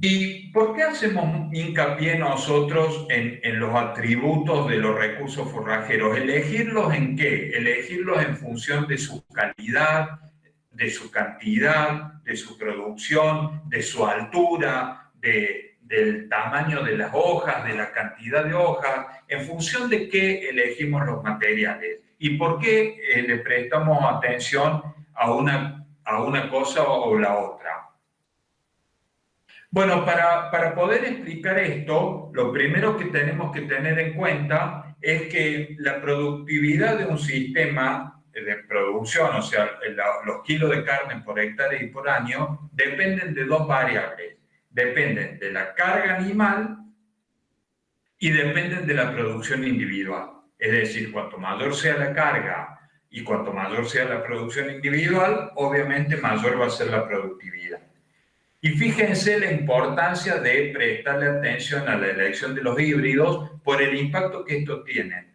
¿Y por qué hacemos hincapié nosotros en los atributos de los recursos forrajeros? ¿Elegirlos en qué? Elegirlos en función de su calidad, de su cantidad, de su producción, de su altura, del tamaño de las hojas, de la cantidad de hojas, en función de qué elegimos los materiales y por qué le prestamos atención a una cosa o la otra. Bueno, para poder explicar esto, lo primero que tenemos que tener en cuenta es que la productividad de un sistema de producción, o sea, los kilos de carne por hectárea y por año, dependen de dos variables. Dependen de la carga animal y dependen de la producción individual. Es decir, cuanto mayor sea la carga y cuanto mayor sea la producción individual, obviamente mayor va a ser la productividad. Y fíjense la importancia de prestarle atención a la elección de los híbridos por el impacto que estos tienen.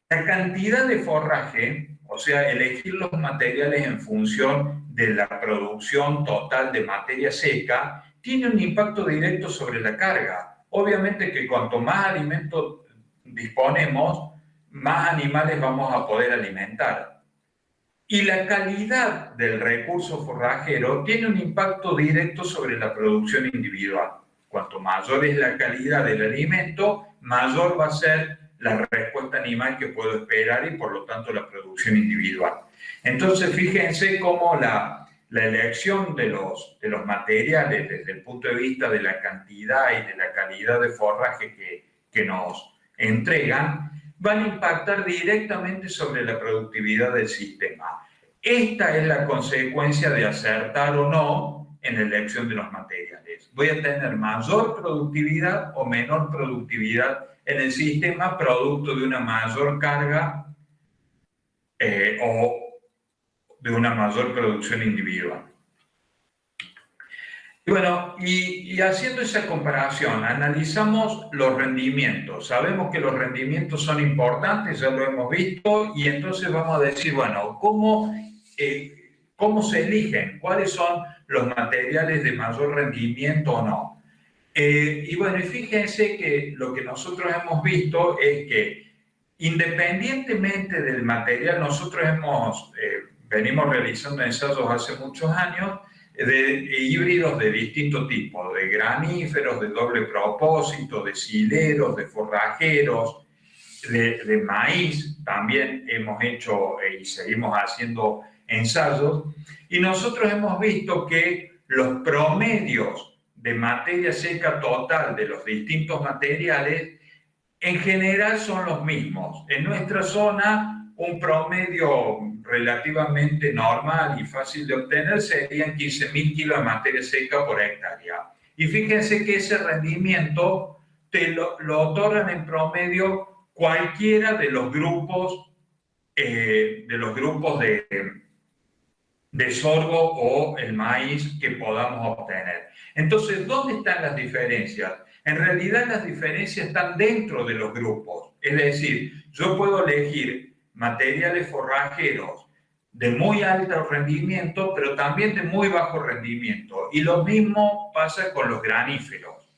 La cantidad de forraje, o sea, elegir los materiales en función de la producción total de materia seca, tiene un impacto directo sobre la carga. Obviamente que cuanto más alimentos disponemos, más animales vamos a poder alimentar. Y la calidad del recurso forrajero tiene un impacto directo sobre la producción individual. Cuanto mayor es la calidad del alimento, mayor va a ser la respuesta animal que puedo esperar y por lo tanto la producción individual. Entonces fíjense cómo la elección de los materiales desde el punto de vista de la cantidad y de la calidad de forraje que nos entregan van a impactar directamente sobre la productividad del sistema. Esta es la consecuencia de acertar o no en la elección de los materiales. Voy a tener mayor productividad o menor productividad en el sistema producto de una mayor carga o de una mayor producción individual. Y bueno, y haciendo esa comparación, analizamos los rendimientos. Sabemos que los rendimientos son importantes, ya lo hemos visto, y entonces vamos a decir, bueno, ¿cómo se eligen? ¿Cuáles son los materiales de mayor rendimiento o no? Y bueno, fíjense que lo que nosotros hemos visto es que independientemente del material, nosotros venimos realizando ensayos hace muchos años de híbridos de distinto tipo, de graníferos, de doble propósito, de sileros, de forrajeros, de maíz. También hemos hecho y seguimos haciendo ensayos. Y nosotros hemos visto que los promedios de materia seca total de los distintos materiales en general son los mismos. En nuestra zona, un promedio relativamente normal y fácil de obtener serían 15.000 kilos de materia seca por hectárea. Y fíjense que ese rendimiento te lo otorgan en promedio cualquiera de los grupos de sorgo o el maíz que podamos obtener. Entonces, ¿dónde están las diferencias? En realidad las diferencias están dentro de los grupos. Es decir, yo puedo elegir materiales forrajeros de muy alto rendimiento, pero también de muy bajo rendimiento. Y lo mismo pasa con los graníferos,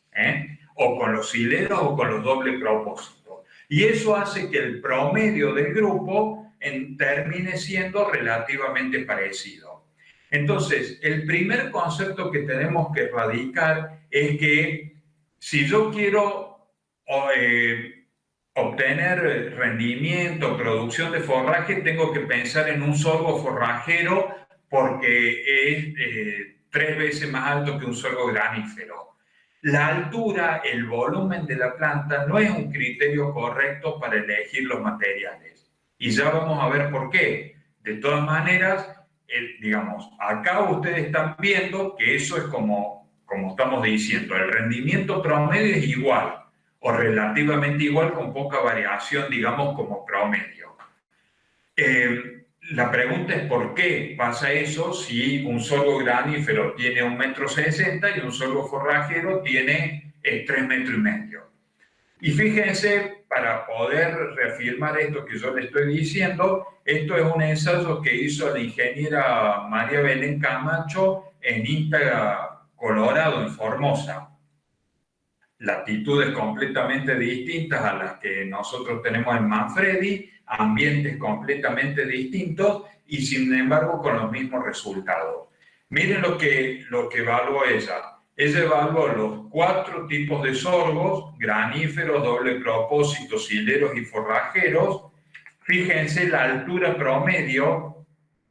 o con los sileros o con los doble propósitos. Y eso hace que el promedio del grupo termine siendo relativamente parecido. Entonces, el primer concepto que tenemos que erradicar es que si yo quiero obtener rendimiento, producción de forraje, tengo que pensar en un sorgo forrajero porque es 3 veces más alto que un sorgo granífero. La altura, el volumen de la planta no es un criterio correcto para elegir los materiales. Y ya vamos a ver por qué. De todas maneras, digamos, acá ustedes están viendo que eso es como estamos diciendo, el rendimiento promedio es igual o relativamente igual con poca variación, digamos, como promedio. La pregunta es por qué pasa eso si un sorgo granífero tiene 1,60 m y un sorgo forrajero tiene 3,5 m. Y fíjense, para poder reafirmar esto que yo le estoy diciendo, esto es un ensayo que hizo la ingeniera María Belén Camacho en INTA Colorado, en Formosa, latitudes completamente distintas a las que nosotros tenemos en Manfredi, ambientes completamente distintos y sin embargo con los mismos resultados. Miren lo que evaluó ella. Ella evaluó los 4 tipos de sorgos: graníferos, doble propósito, hileros y forrajeros. Fíjense la altura promedio: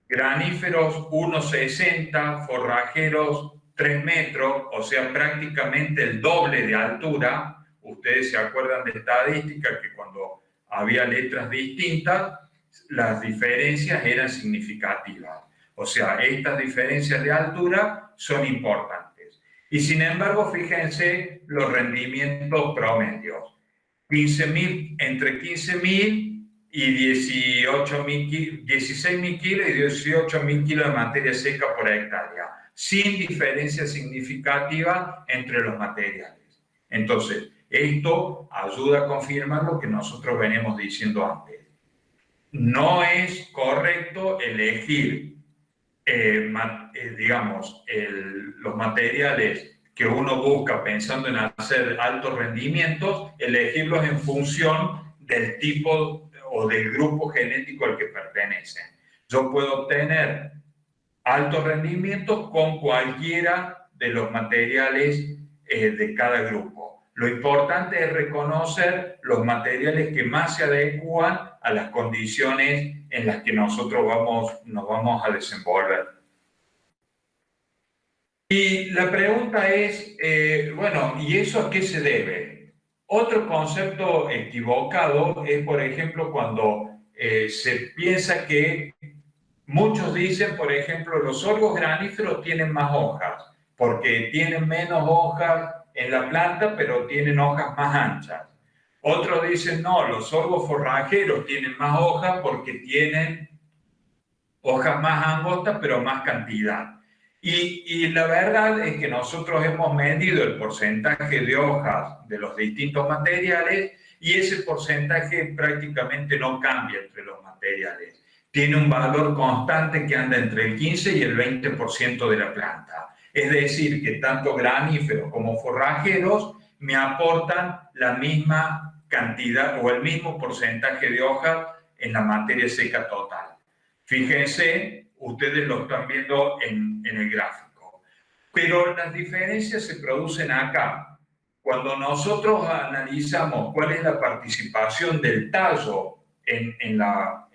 graníferos 1,60, forrajeros 3 metros, o sea, prácticamente el doble de altura. Ustedes se acuerdan de estadística que cuando había letras distintas, las diferencias eran significativas. O sea, estas diferencias de altura son importantes. Y sin embargo, fíjense los rendimientos promedios. Entre 15.000 y 16.000 kilos y 18.000 kilos de materia seca por hectárea, sin diferencia significativa entre los materiales. Entonces, esto ayuda a confirmar lo que nosotros venimos diciendo antes. No es correcto elegir, los materiales que uno busca pensando en hacer altos rendimientos, elegirlos en función del tipo o del grupo genético al que pertenecen. Yo puedo obtener altos rendimientos con cualquiera de los materiales de cada grupo. Lo importante es reconocer los materiales que más se adecúan a las condiciones en las que nosotros nos vamos a desenvolver. Y la pregunta es, bueno, ¿y eso a qué se debe? Otro concepto equivocado es, por ejemplo, cuando se piensa que muchos dicen, por ejemplo, los sorgos graníferos tienen más hojas, porque tienen menos hojas en la planta, pero tienen hojas más anchas. Otros dicen, no, los sorgos forrajeros tienen más hojas porque tienen hojas más angostas, pero más cantidad. Y la verdad es que nosotros hemos medido el porcentaje de hojas de los distintos materiales y ese porcentaje prácticamente no cambia entre los materiales. Tiene un valor constante que anda entre el 15 y el 20% de la planta. Es decir, que tanto graníferos como forrajeros me aportan la misma cantidad o el mismo porcentaje de hojas en la materia seca total. Fíjense, ustedes lo están viendo en el gráfico. Pero las diferencias se producen acá. Cuando nosotros analizamos cuál es la participación del tallo en la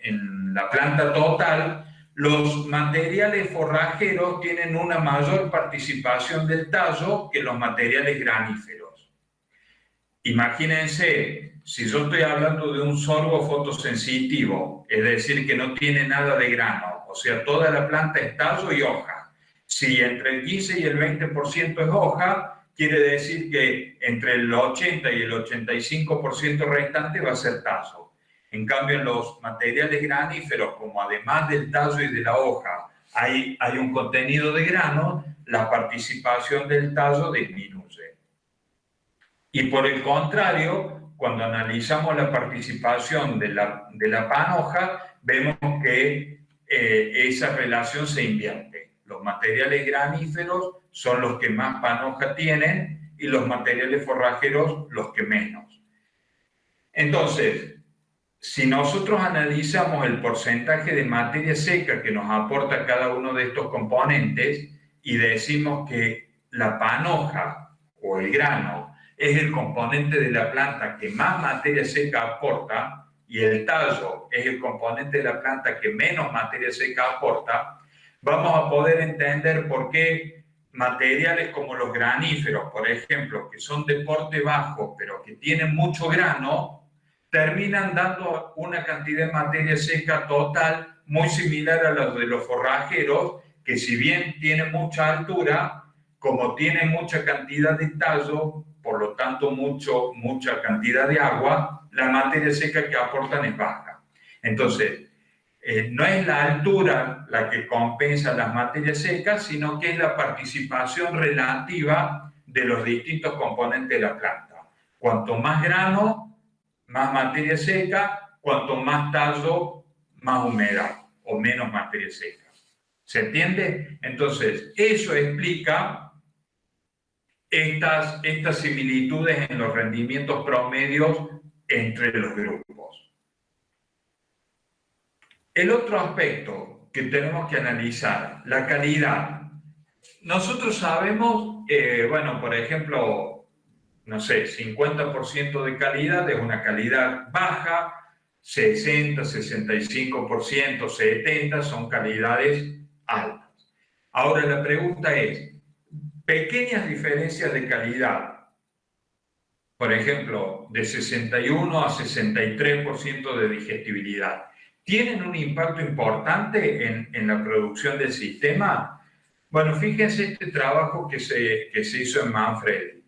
planta total, los materiales forrajeros tienen una mayor participación del tallo que los materiales graníferos. Imagínense, si yo estoy hablando de un sorgo fotosensitivo, es decir, que no tiene nada de grano, o sea, toda la planta es tallo y hoja. Si entre el 15 y el 20% es hoja, quiere decir que entre el 80 y el 85% restante va a ser tallo. En cambio, en los materiales graníferos, como además del tallo y de la hoja hay un contenido de grano, la participación del tallo disminuye. Y por el contrario, cuando analizamos la participación de la panoja, vemos que esa relación se invierte. Los materiales graníferos son los que más panoja tienen y los materiales forrajeros los que menos. Entonces, si nosotros analizamos el porcentaje de materia seca que nos aporta cada uno de estos componentes y decimos que la panoja o el grano es el componente de la planta que más materia seca aporta y el tallo es el componente de la planta que menos materia seca aporta, vamos a poder entender por qué materiales como los graníferos, por ejemplo, que son de porte bajo pero que tienen mucho grano, terminan dando una cantidad de materia seca total muy similar a la de los forrajeros, que si bien tienen mucha altura, como tienen mucha cantidad de tallo, por lo tanto mucha cantidad de agua, la materia seca que aportan es baja. Entonces, no es la altura la que compensa las materias secas, sino que es la participación relativa de los distintos componentes de la planta. Cuanto más grano, más materia seca; cuanto más tallo, más humedad o menos materia seca. ¿Se entiende? Entonces, eso explica estas similitudes en los rendimientos promedios entre los grupos. El otro aspecto que tenemos que analizar, la calidad. Nosotros sabemos, bueno, por ejemplo, no sé, 50% de calidad es una calidad baja, 60, 65%, 70% son calidades altas. Ahora la pregunta es, pequeñas diferencias de calidad, por ejemplo, de 61 a 63% de digestibilidad, ¿tienen un impacto importante en la producción del sistema? Bueno, fíjense este trabajo que se hizo en Manfredi.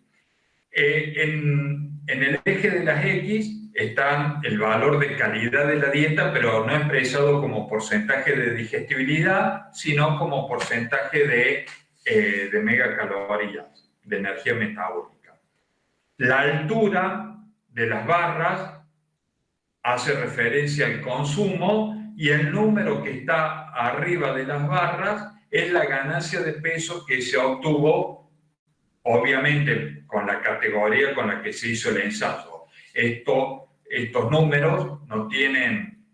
En el eje de las X está el valor de calidad de la dieta, pero no expresado como porcentaje de digestibilidad, sino como porcentaje de megacalorías, de energía metabólica. La altura de las barras hace referencia al consumo y el número que está arriba de las barras es la ganancia de peso que se obtuvo, obviamente, con la categoría con la que se hizo el ensayo. Estos números no tienen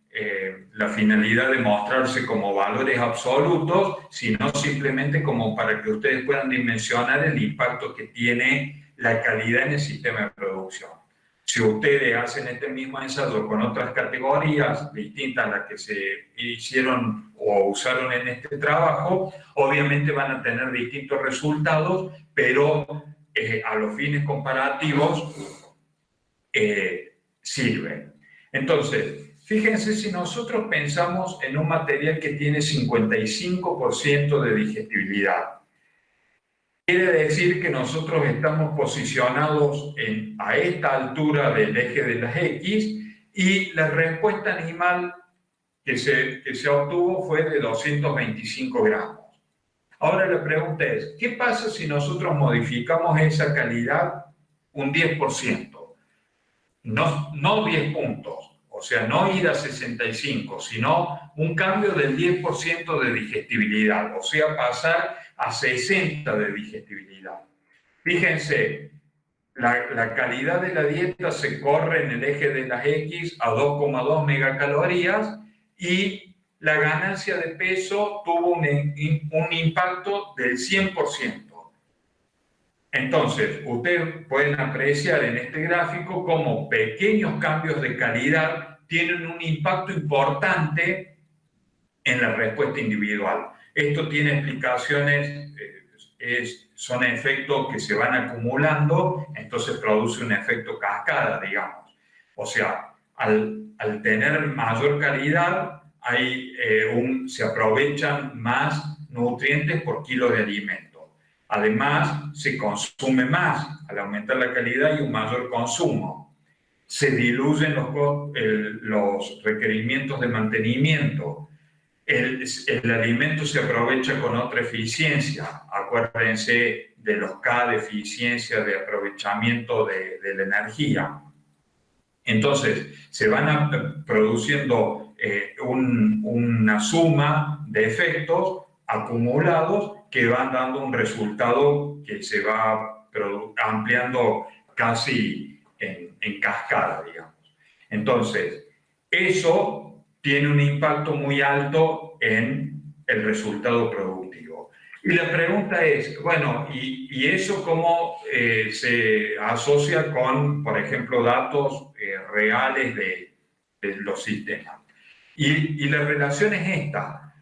la finalidad de mostrarse como valores absolutos, sino simplemente como para que ustedes puedan dimensionar el impacto que tiene la calidad en el sistema de producción. Si ustedes hacen este mismo ensayo con otras categorías distintas a las que se hicieron o usaron en este trabajo, obviamente van a tener distintos resultados, pero a los fines comparativos sirven. Entonces, fíjense, si nosotros pensamos en un material que tiene 55% de digestibilidad, quiere decir que nosotros estamos posicionados a esta altura del eje de las X y la respuesta animal que se obtuvo fue de 225 gramos. Ahora la pregunta es, ¿qué pasa si nosotros modificamos esa calidad un 10%? No 10 puntos, o sea, no ir a 65, sino un cambio del 10% de digestibilidad, o sea, pasar a 60 de digestibilidad. Fíjense, la calidad de la dieta se corre en el eje de las X a 2,2 megacalorías y la ganancia de peso tuvo un impacto del 100%. Entonces, ustedes pueden apreciar en este gráfico cómo pequeños cambios de calidad tienen un impacto importante en la respuesta individual. Esto tiene explicaciones, son efectos que se van acumulando, entonces produce un efecto cascada, digamos. O sea, al tener mayor calidad, se aprovechan más nutrientes por kilo de alimento. Además, se consume más, al aumentar la calidad hay un mayor consumo. Se diluyen los requerimientos de mantenimiento. El alimento se aprovecha con otra eficiencia. Acuérdense de los K de eficiencia de aprovechamiento de la energía. Entonces, se van produciendo una suma de efectos acumulados que van dando un resultado que se va ampliando casi en cascada, digamos. Entonces, eso tiene un impacto muy alto en el resultado productivo. Y la pregunta es, bueno, ¿y eso cómo se asocia con, por ejemplo, datos reales de los sistemas? Y la relación es esta,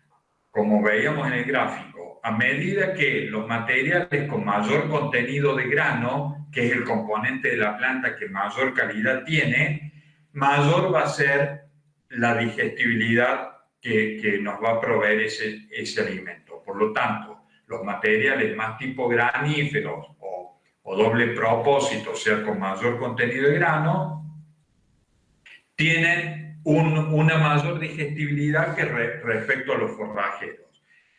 como veíamos en el gráfico, a medida que los materiales con mayor contenido de grano, que es el componente de la planta que mayor calidad tiene, mayor va a ser la digestibilidad que nos va a proveer ese alimento. Por lo tanto, los materiales más tipo graníferos o doble propósito, o sea, con mayor contenido de grano, tienen una mayor digestibilidad que respecto a los forrajeros.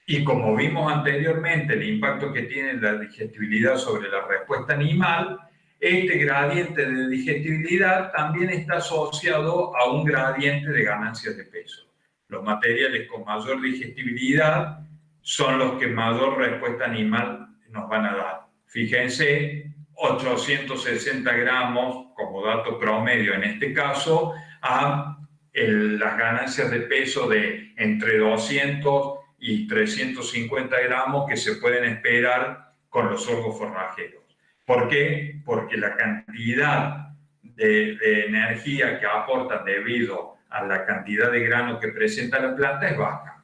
Y como vimos anteriormente, el impacto que tiene la digestibilidad sobre la respuesta animal, este gradiente de digestibilidad también está asociado a un gradiente de ganancias de peso. Los materiales con mayor digestibilidad son los que mayor respuesta animal nos van a dar. Fíjense, 860 gramos como dato promedio en este caso, a las ganancias de peso de entre 200 y 350 gramos que se pueden esperar con los sorgos forrajeros. ¿Por qué? Porque la cantidad de energía que aportan debido a la cantidad de grano que presenta la planta es baja.